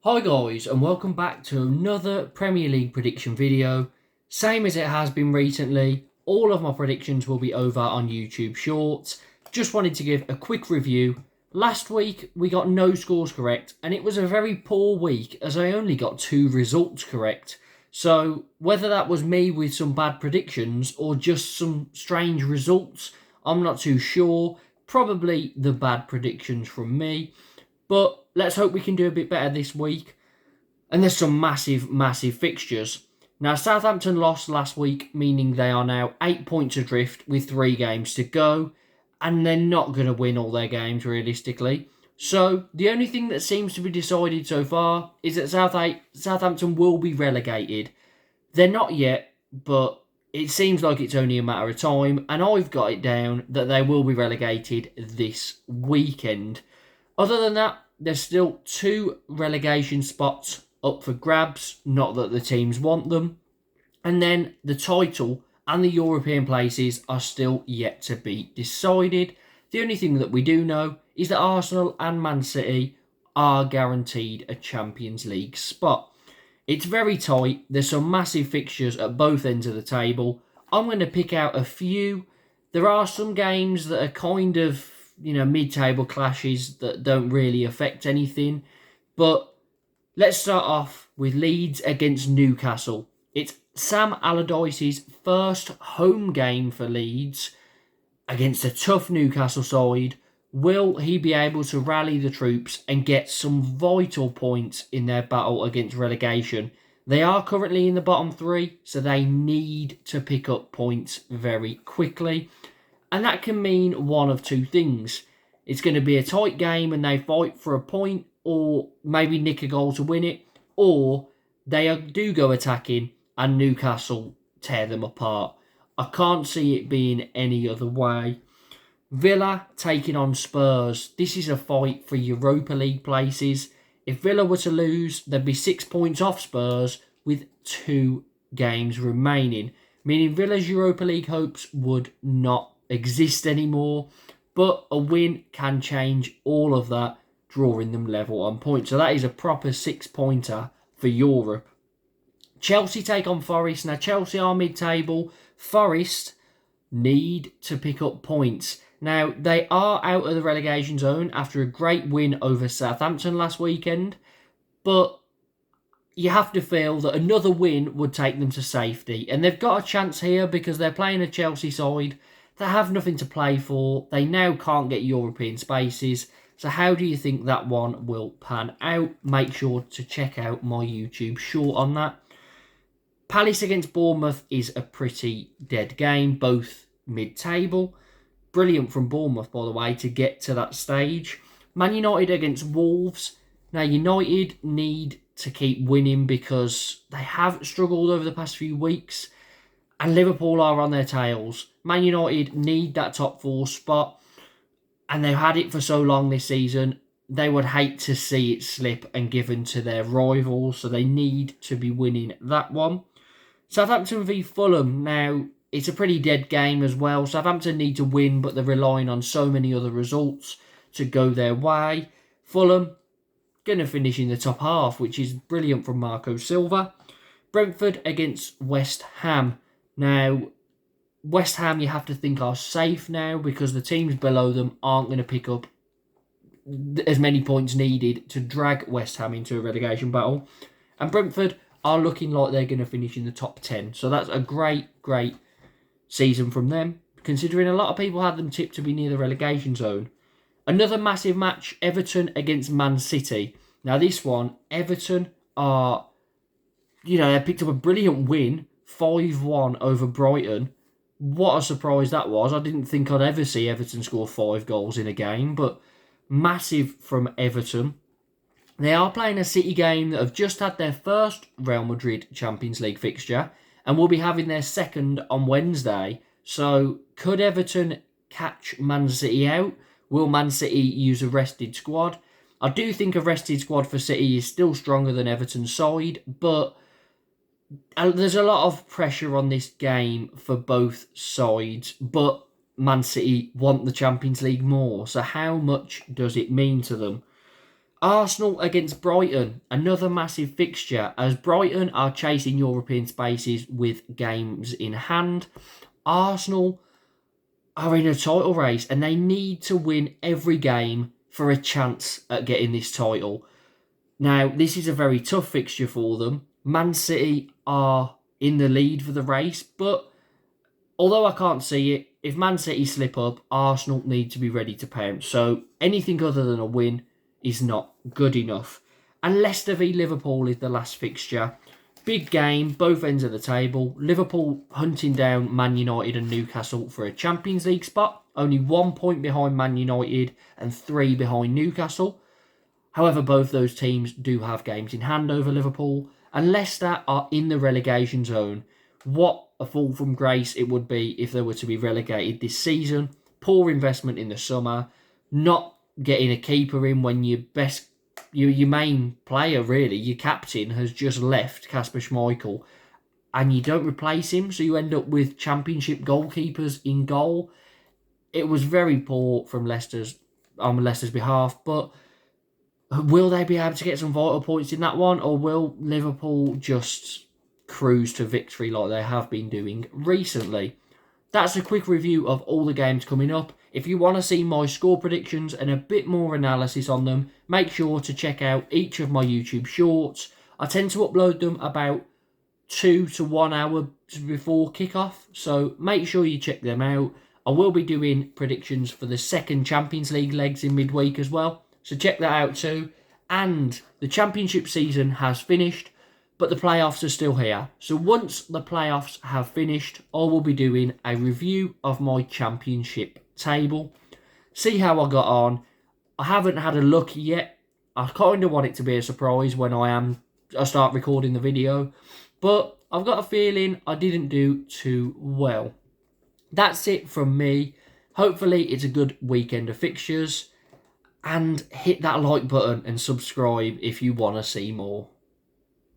Hi guys, and welcome back to another Premier League prediction video. Same as it has been recently, all of my predictions will be over on YouTube Shorts. Just wanted to give a quick review. Last week we got no scores correct, and it was a very poor week as I only got 2 results correct. So whether that was me with some bad predictions or just some strange results, I'm not too sure. Probably the bad predictions from me. But let's hope we can do a bit better this week. And there's some massive fixtures. Now, Southampton lost last week, meaning they are now 8 points adrift with 3 games to go. And they're not going to win all their games, realistically. So, the only thing that seems to be decided so far is that Southampton will be relegated. They're not yet, but it seems like it's only a matter of time. And I've got it down that they will be relegated this weekend. Other than that, there's still 2 relegation spots up for grabs, not that the teams want them. And then the title and the European places are still yet to be decided. The only thing that we do know is that Arsenal and Man City are guaranteed a Champions League spot. It's very tight. There's some massive fixtures at both ends of the table. I'm going to pick out a few. There are some games that are kind of mid-table clashes that don't really affect anything. But let's start off with Leeds against Newcastle. It's Sam Allardyce's first home game for Leeds against a tough Newcastle side. Will he be able to rally the troops and get some vital points in their battle against relegation? They are currently in the bottom 3, so they need to pick up points very quickly. And that can mean one of 2 things. It's going to be a tight game and they fight for a point, or maybe nick a goal to win it, or they do go attacking and Newcastle tear them apart. I can't see it being any other way. Villa taking on Spurs. This is a fight for Europa League places. If Villa were to lose, they'd be 6 points off Spurs with 2 games remaining, meaning Villa's Europa League hopes would not exist anymore, but a win can change all of that, drawing them level on points. So that is a proper 6-pointer for Europe. Chelsea take on Forest. Now, Chelsea are mid-table. Forest need to pick up points. Now, they are out of the relegation zone after a great win over Southampton last weekend, but you have to feel that another win would take them to safety. And they've got a chance here because they're playing a Chelsea side. They have nothing to play for. They now can't get European spaces. So how do you think that one will pan out? Make sure to check out my YouTube short on that. Palace against Bournemouth is a pretty dead game, both mid-table. Brilliant from Bournemouth, by the way, to get to that stage. Man United against Wolves. Now, United need to keep winning because they have struggled over the past few weeks. And Liverpool are on their tails. Man United need that top 4 spot. And they've had it for so long this season. They would hate to see it slip and given to their rivals. So they need to be winning that one. Southampton v Fulham. Now, it's a pretty dead game as well. Southampton need to win, but they're relying on so many other results to go their way. Fulham going to finish in the top half, which is brilliant from Marco Silva. Brentford against West Ham. Now, West Ham, you have to think, are safe now because the teams below them aren't going to pick up as many points needed to drag West Ham into a relegation battle. And Brentford are looking like they're going to finish in the top 10. So that's a great season from them, considering a lot of people had them tipped to be near the relegation zone. Another massive match, Everton against Man City. Now, this one, Everton are, they picked up a brilliant win, 5-1 over Brighton. What a surprise that was. I didn't think I'd ever see Everton score 5 goals in a game, but massive from Everton. They are playing a City game that have just had their first Real Madrid Champions League fixture and will be having their second on Wednesday. So could Everton catch Man City out? Will Man City use a rested squad? I do think a rested squad for City is still stronger than Everton's side, but there's a lot of pressure on this game for both sides, but Man City want the Champions League more. So how much does it mean to them? Arsenal against Brighton, another massive fixture, as Brighton are chasing European spaces with games in hand. Arsenal are in a title race and they need to win every game for a chance at getting this title. Now, this is a very tough fixture for them. Man City are in the lead for the race, but although I can't see it, if Man City slip up, Arsenal need to be ready to pounce. So anything other than a win is not good enough. And Leicester v Liverpool is the last fixture. Big game, both ends of the table. Liverpool hunting down Man United and Newcastle for a Champions League spot. Only 1 point behind Man United and 3 behind Newcastle. However, both those teams do have games in hand over Liverpool. And Leicester are in the relegation zone. What a fall from grace it would be if they were to be relegated this season. Poor investment in the summer. Not getting a keeper in when your main player, really, your captain, has just left, Kasper Schmeichel, and you don't replace him, so you end up with championship goalkeepers in goal. It was very poor from Leicester's behalf, but will they be able to get some vital points in that one, or will Liverpool just cruise to victory like they have been doing recently? That's a quick review of all the games coming up. If you want to see my score predictions and a bit more analysis on them, make sure to check out each of my YouTube shorts. I tend to upload them about 2 to 1 hour before kickoff, so make sure you check them out. I will be doing predictions for the second Champions League legs in midweek as well, so check that out too. And the Championship season has finished, but the playoffs are still here. So once the playoffs have finished, I will be doing a review of my Championship table. See how I got on. I haven't had a look yet. I kind of want it to be a surprise when I start recording the video. But I've got a feeling I didn't do too well. That's it from me. Hopefully it's a good weekend of fixtures. And hit that like button and subscribe if you want to see more.